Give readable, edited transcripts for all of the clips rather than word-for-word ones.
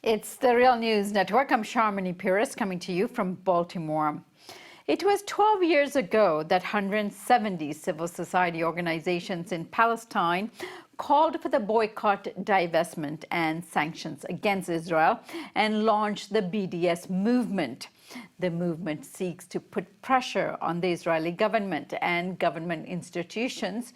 It's the Real News Network. I'm Sharmini Pires coming to you from Baltimore. It was 12 years ago that 170 civil society organizations in Palestine called for the boycott, divestment, and sanctions against Israel and launched the BDS movement. The movement seeks to put pressure on the Israeli government and government institutions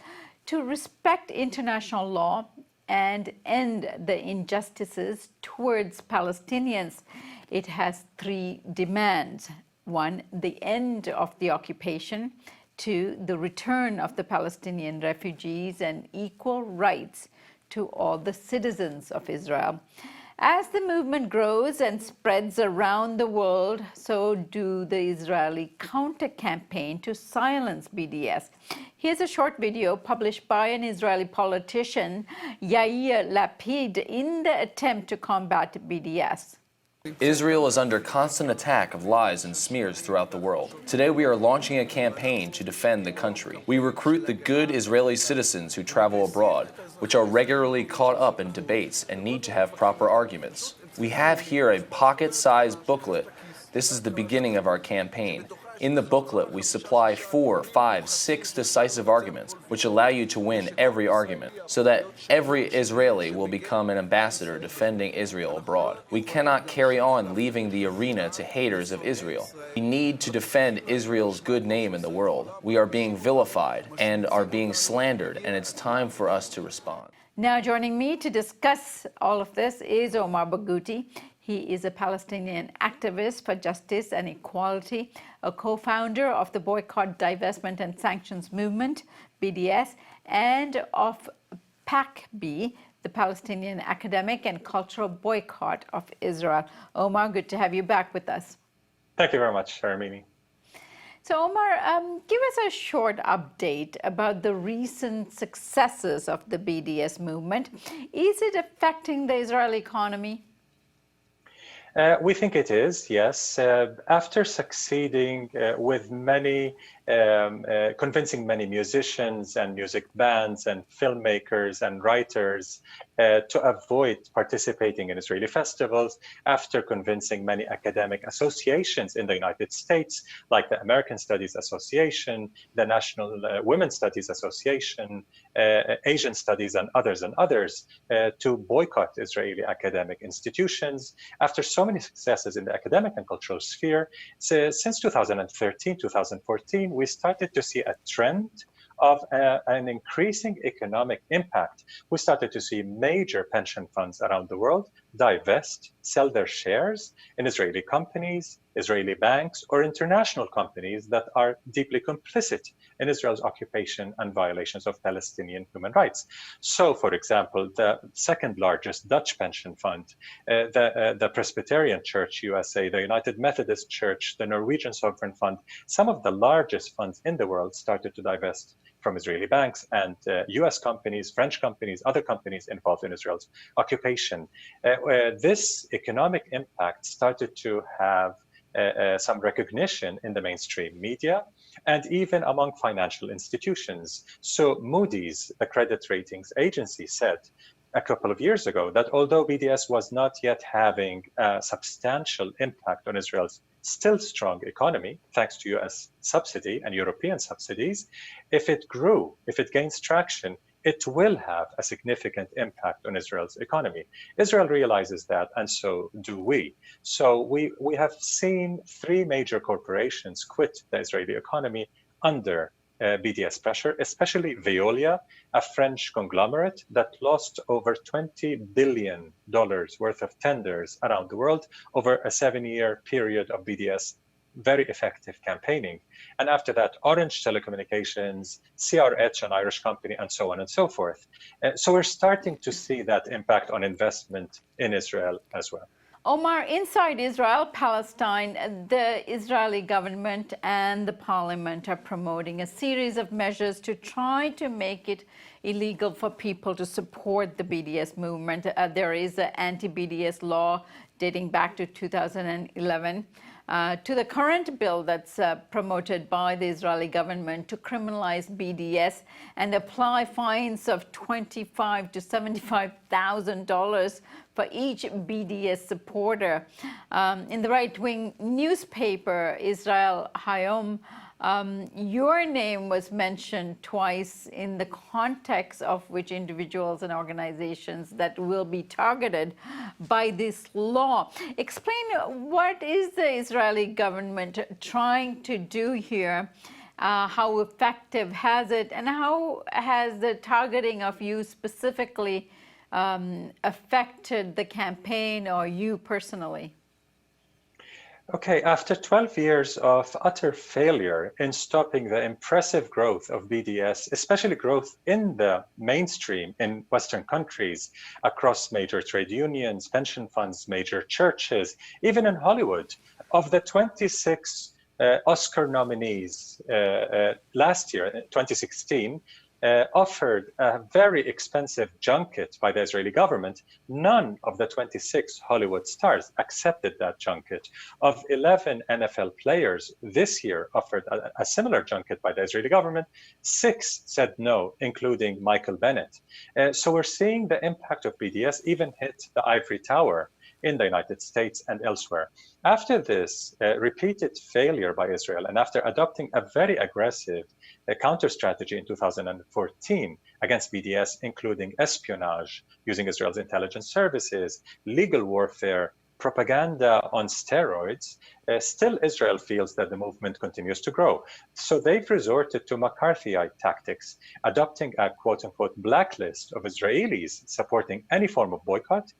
to respect international law and end the injustices towards Palestinians. It has three demands. One, the end of the occupation. Two, the return of the Palestinian refugees and equal rights to all the citizens of Israel. As the movement grows and spreads around the world, so do the Israeli counter-campaign to silence BDS. Here's a short video published by an Israeli politician, Yair Lapid, in the attempt to combat BDS. Israel is under constant attack of lies and smears throughout the world. Today we are launching a campaign to defend the country. We recruit the good Israeli citizens who travel abroad, which are regularly caught up in debates and need to have proper arguments. We have here a pocket-sized booklet. This is the beginning of our campaign. In the booklet, we supply 4, 5, 6 decisive arguments, which allow you to win every argument, so that every Israeli will become an ambassador defending Israel abroad. We cannot carry on leaving the arena to haters of Israel. We need to defend Israel's good name in the world. We are being vilified and are being slandered, and it's time for us to respond. Now joining me to discuss all of this is Omar Barghouti. He is a Palestinian activist for justice and equality, a co-founder of the Boycott, Divestment, and Sanctions movement, BDS, and of PACB, the Palestinian Academic and Cultural Boycott of Israel. Omar, good to have you back with us. Thank you very much, Sharmini. So Omar, give us a short update about the recent successes of the BDS movement. Is it affecting the Israeli economy? We think it is, yes. After succeeding with convincing many musicians and music bands and filmmakers and writers to avoid participating in Israeli festivals, after convincing many academic associations in the United States, like the American Studies Association, the National Women's Studies Association, Asian Studies, and others, to boycott Israeli academic institutions, after so many successes in the academic and cultural sphere, since 2013, 2014, we started to see a trend of an increasing economic impact. We started to see major pension funds around the world divest, sell their shares in Israeli companies, Israeli banks, or international companies that are deeply complicit in Israel's occupation and violations of Palestinian human rights. So, for example, the second largest Dutch pension fund, the Presbyterian Church USA, the United Methodist Church, the Norwegian Sovereign Fund, some of the largest funds in the world started to divest from Israeli banks and US companies, French companies, other companies involved in Israel's occupation. This economic impact started to have some recognition in the mainstream media and even among financial institutions. So Moody's, the credit ratings agency, said a couple of years ago that although BDS was not yet having a substantial impact on Israel's still strong economy, thanks to US subsidy and European subsidies, if it grew, if it gains traction, it will have a significant impact on Israel's economy. Israel realizes that, and so do we. So we have seen three major corporations quit the Israeli economy under BDS pressure, especially Veolia, a French conglomerate that lost over $20 billion worth of tenders around the world over a 7-year period of BDS very effective campaigning. And after that, Orange Telecommunications, CRH, an Irish company, and so on and so forth. So we're starting to see that impact on investment in Israel as well. Omar, inside Israel, Palestine, the Israeli government and the parliament are promoting a series of measures to try to make it illegal for people to support the BDS movement. There is an anti-BDS law dating back to 2011. to the current bill that's promoted by the Israeli government to criminalize BDS and apply fines of $25,000 to $75,000 for each BDS supporter. In the right-wing newspaper, Israel Hayom, your name was mentioned twice in the context of which individuals and organizations that will be targeted by this law. Explain, what is the Israeli government trying to do here? How effective has it, and how has the targeting of you specifically affected the campaign or you personally? Okay, after 12 years of utter failure in stopping the impressive growth of BDS, especially growth in the mainstream in Western countries, across major trade unions, pension funds, major churches, even in Hollywood, of the 26 Oscar nominees last year, 2016, offered a very expensive junket by the Israeli government. None of the 26 Hollywood stars accepted that junket. Of 11 NFL players this year offered a similar junket by the Israeli government, 6 said no, including Michael Bennett. So we're seeing the impact of BDS even hit the ivory tower in the United States and elsewhere. After this repeated failure by Israel, and after adopting a very aggressive counterstrategy in 2014 against BDS, including espionage using Israel's intelligence services, legal warfare, propaganda on steroids, still Israel feels that the movement continues to grow. So they've resorted to McCarthyite tactics, adopting a quote-unquote blacklist of Israelis supporting any form of boycott,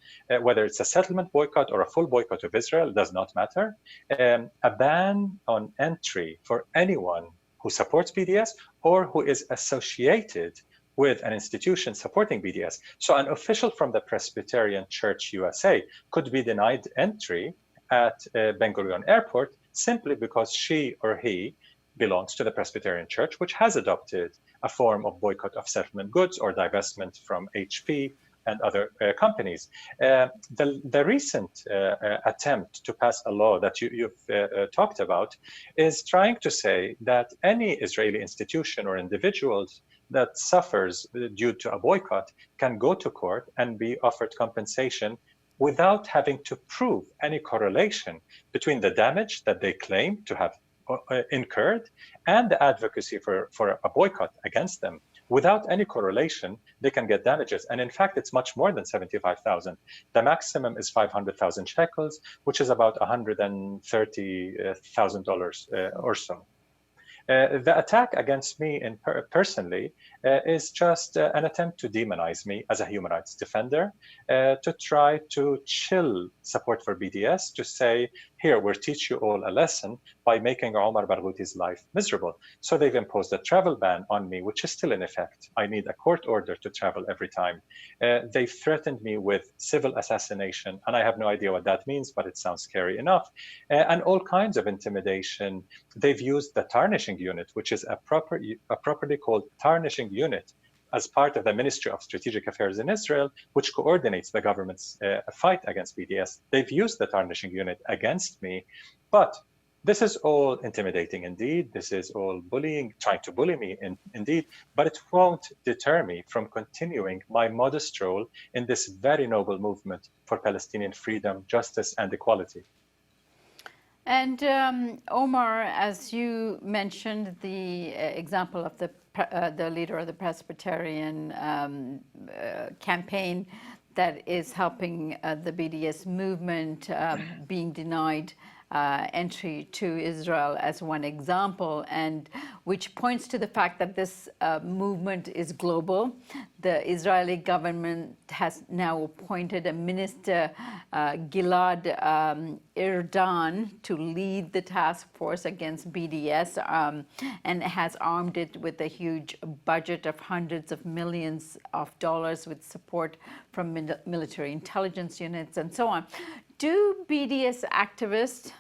whether it's a settlement boycott or a full boycott of Israel, does not matter. A ban on entry for anyone who supports BDS or who is associated with an institution supporting BDS. So an official from the Presbyterian Church USA could be denied entry at Ben Gurion Airport simply because she or he belongs to the Presbyterian Church, which has adopted a form of boycott of settlement goods or divestment from HP and other companies. The recent attempt to pass a law that you've talked about is trying to say that any Israeli institution or individuals that suffers due to a boycott can go to court and be offered compensation without having to prove any correlation between the damage that they claim to have incurred and the advocacy for a boycott against them. Without any correlation, they can get damages. And in fact, it's much more than 75,000. The maximum is 500,000 shekels, which is about $130,000 or so. The attack against me personally is just an attempt to demonize me as a human rights defender, to try to chill support for BDS, to say, here, we'll teach you all a lesson by making Omar Barghouti's life miserable. So they've imposed a travel ban on me, which is still in effect. I need a court order to travel every time. They've threatened me with civil assassination, and I have no idea what that means, but it sounds scary enough. And all kinds of intimidation. They've used the tarnishing unit, which is a properly called tarnishing unit, as part of the Ministry of Strategic Affairs in Israel, which coordinates the government's fight against BDS. They've used the tarnishing unit against me, but this is all intimidating indeed. This is all bullying, trying to bully me indeed, but it won't deter me from continuing my modest role in this very noble movement for Palestinian freedom, justice, and equality. And Omar, as you mentioned, the example of the leader of the Presbyterian campaign that is helping the BDS movement being denied entry to Israel as one example, and which points to the fact that this movement is global. The Israeli government has now appointed a minister, Gilad Erdan, to lead the task force against BDS, and has armed it with a huge budget of hundreds of millions of dollars with support from military intelligence units and so on. Do BDS activists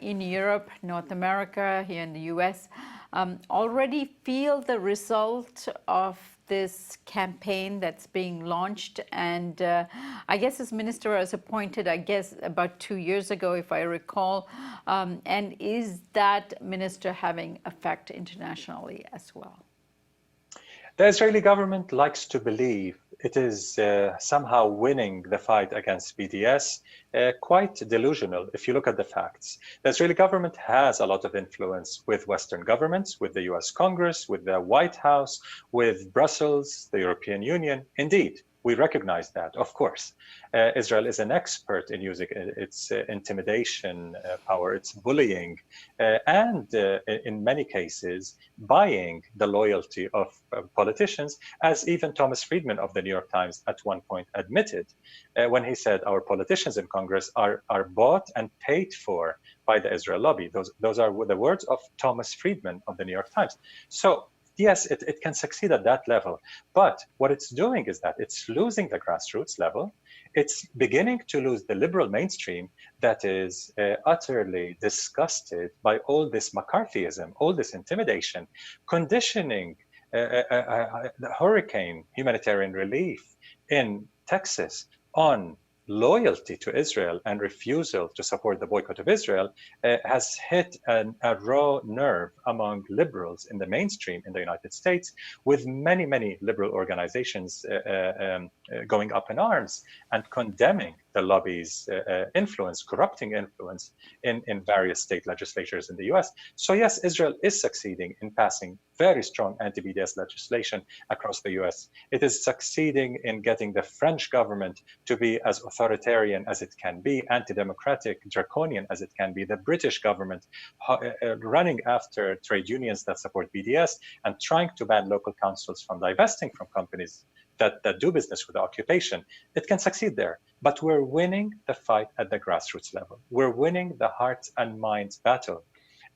in Europe, North America, here in the US, already feel the result of this campaign that's being launched? And I guess this minister was appointed, I guess, about 2 years ago, if I recall. And is that minister having effect internationally as well? The Israeli government likes to believe it is somehow winning the fight against BDS, quite delusional if you look at the facts. The Israeli government has a lot of influence with Western governments, with the US Congress, with the White House, with Brussels, the European Union. Indeed, we recognize that, of course. Israel is an expert in using its intimidation power, its bullying, and in many cases, buying the loyalty of politicians, as even Thomas Friedman of the New York Times at one point admitted when he said our politicians in Congress are bought and paid for by the Israel lobby. Those are the words of Thomas Friedman of the New York Times. So yes, it can succeed at that level. But what it's doing is that it's losing the grassroots level. It's beginning to lose the liberal mainstream that is utterly disgusted by all this McCarthyism, all this intimidation, conditioning the hurricane humanitarian relief in Texas on loyalty to Israel and refusal to support the boycott of Israel has hit a raw nerve among liberals in the mainstream in the United States, with many, many liberal organizations going up in arms and condemning the lobby's influence, corrupting influence in various state legislatures in the US. So yes, Israel is succeeding in passing very strong anti-BDS legislation across the US. It is succeeding in getting the French government to be as authoritarian as it can be, anti-democratic, draconian as it can be. The British government running after trade unions that support BDS and trying to ban local councils from divesting from companies that do business with the occupation. It can succeed there, but we're winning the fight at the grassroots level. We're winning the hearts and minds battle.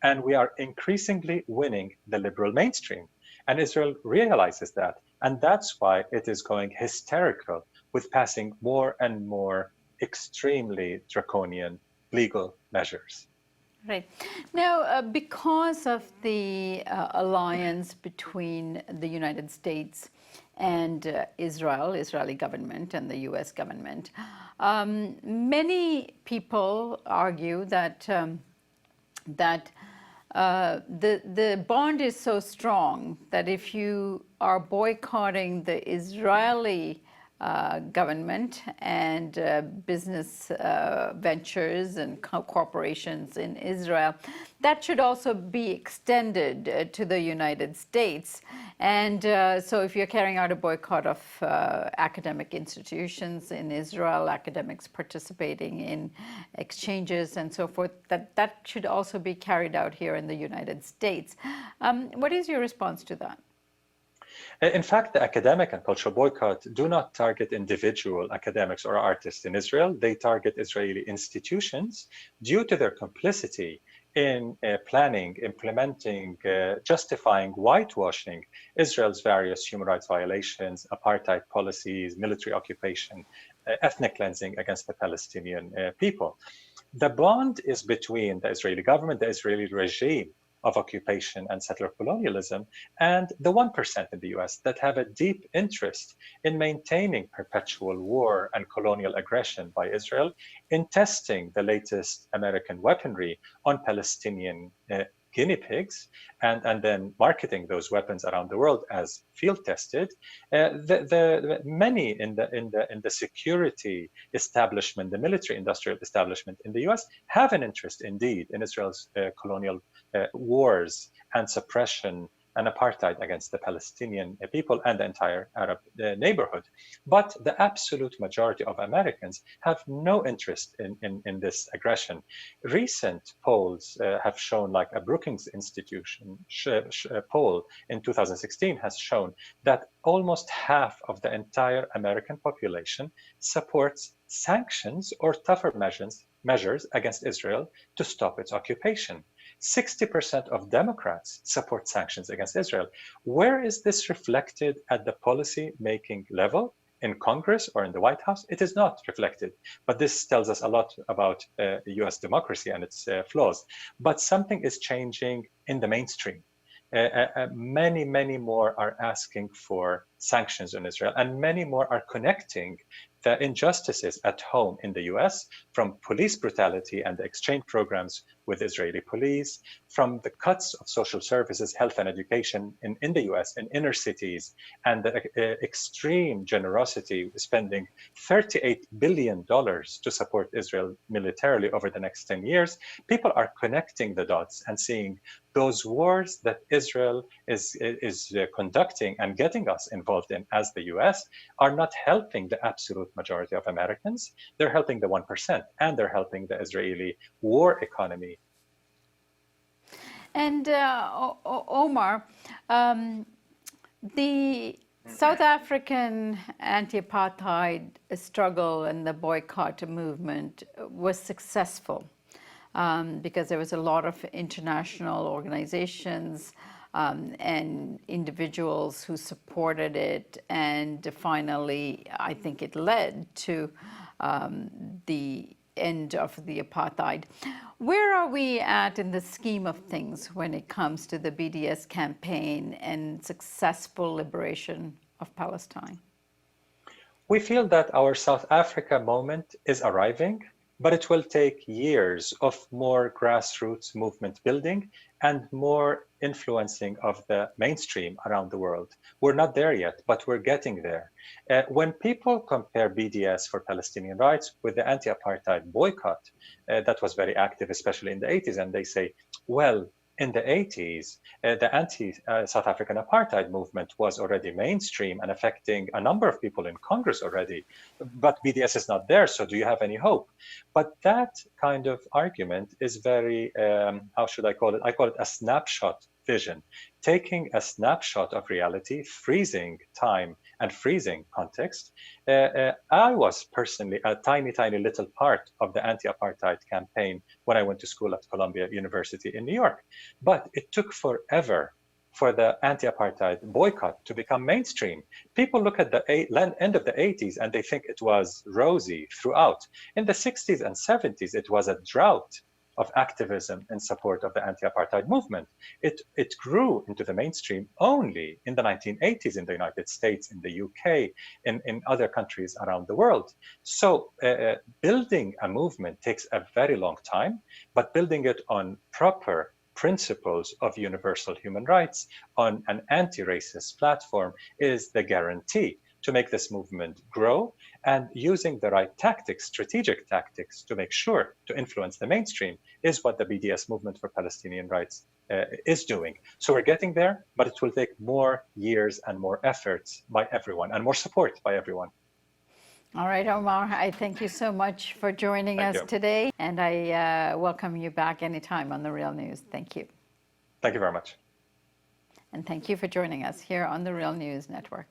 And we are increasingly winning the liberal mainstream. And Israel realizes that. And that's why it is going hysterical with passing more and more extremely draconian legal measures. Right. Now, because of the alliance between the United States and Israeli government and the U.S. government, many people argue that the bond is so strong that if you are boycotting the Israeli government and business ventures and corporations in Israel, that should also be extended to the United States. And so if you're carrying out a boycott of academic institutions in Israel, academics participating in exchanges and so forth, that should also be carried out here in the United States. What is your response to that? In fact, the academic and cultural boycott do not target individual academics or artists in Israel. They target Israeli institutions due to their complicity in planning, implementing, justifying, whitewashing Israel's various human rights violations, apartheid policies, military occupation, ethnic cleansing against the Palestinian people. The bond is between the Israeli government, the Israeli regime of occupation and settler colonialism, and the 1% in the US that have a deep interest in maintaining perpetual war and colonial aggression by Israel, in testing the latest American weaponry on Palestinian guinea pigs, and then marketing those weapons around the world as field tested. Many in the security establishment, the military industrial establishment in the US, have an interest indeed in Israel's colonial wars and suppression and apartheid against the Palestinian people and the entire Arab neighborhood. But the absolute majority of Americans have no interest in this aggression. Recent polls have shown, like a Brookings Institution poll in 2016 has shown that almost half of the entire American population supports sanctions or tougher measures against Israel to stop its occupation. 60% of Democrats support sanctions against Israel. Where is this reflected at the policy-making level? In Congress or in the White House? It is not reflected. But this tells us a lot about US democracy and its flaws. But something is changing in the mainstream. Many more are asking for sanctions on Israel, and many more are connecting the injustices at home in the US, from police brutality and the exchange programs with Israeli police, from the cuts of social services, health and education in the US, in inner cities, and the extreme generosity, spending $38 billion to support Israel militarily over the next 10 years. People are connecting the dots and seeing those wars that Israel is conducting and getting us involved in as the US are not helping the absolute majority of Americans. They're helping the 1%, and they're helping the Israeli war economy. And Omar, the South African anti-apartheid struggle and the boycott movement was successful because there was a lot of international organizations and individuals who supported it, and finally, I think it led to the end of the apartheid. Where are we at in the scheme of things when it comes to the BDS campaign and successful liberation of Palestine? We feel that our South Africa moment is arriving, but it will take years of more grassroots movement building and more influencing of the mainstream around the world. We're not there yet, but we're getting there. When people compare BDS for Palestinian rights with the anti-apartheid boycott, that was very active, especially in the 80s, and they say, well, in the 80s, the anti-South African apartheid movement was already mainstream and affecting a number of people in Congress already, but BDS is not there, so do you have any hope? But that kind of argument is very, how should I call it? I call it a snapshot vision, taking a snapshot of reality, freezing time and freezing context. I was personally a tiny little part of the anti-apartheid campaign when I went to school at Columbia University in New York. But it took forever for the anti-apartheid boycott to become mainstream. People look at the end of the 80s and they think it was rosy throughout. In the 60s and 70s, it was a drought of activism in support of the anti-apartheid movement. It grew into the mainstream only in the 1980s in the United States, in the UK, in other countries around the world. So building a movement takes a very long time, but building it on proper principles of universal human rights, on an anti-racist platform, is the guarantee to make this movement grow, and using the right tactics, strategic tactics, to make sure to influence the mainstream is what the BDS movement for Palestinian rights is doing. So we're getting there, but it will take more years and more efforts by everyone and more support by everyone. All right, Omar, I thank you so much for joining us today, and I welcome you back anytime on The Real News. Thank you. Thank you very much. And thank you for joining us here on The Real News Network.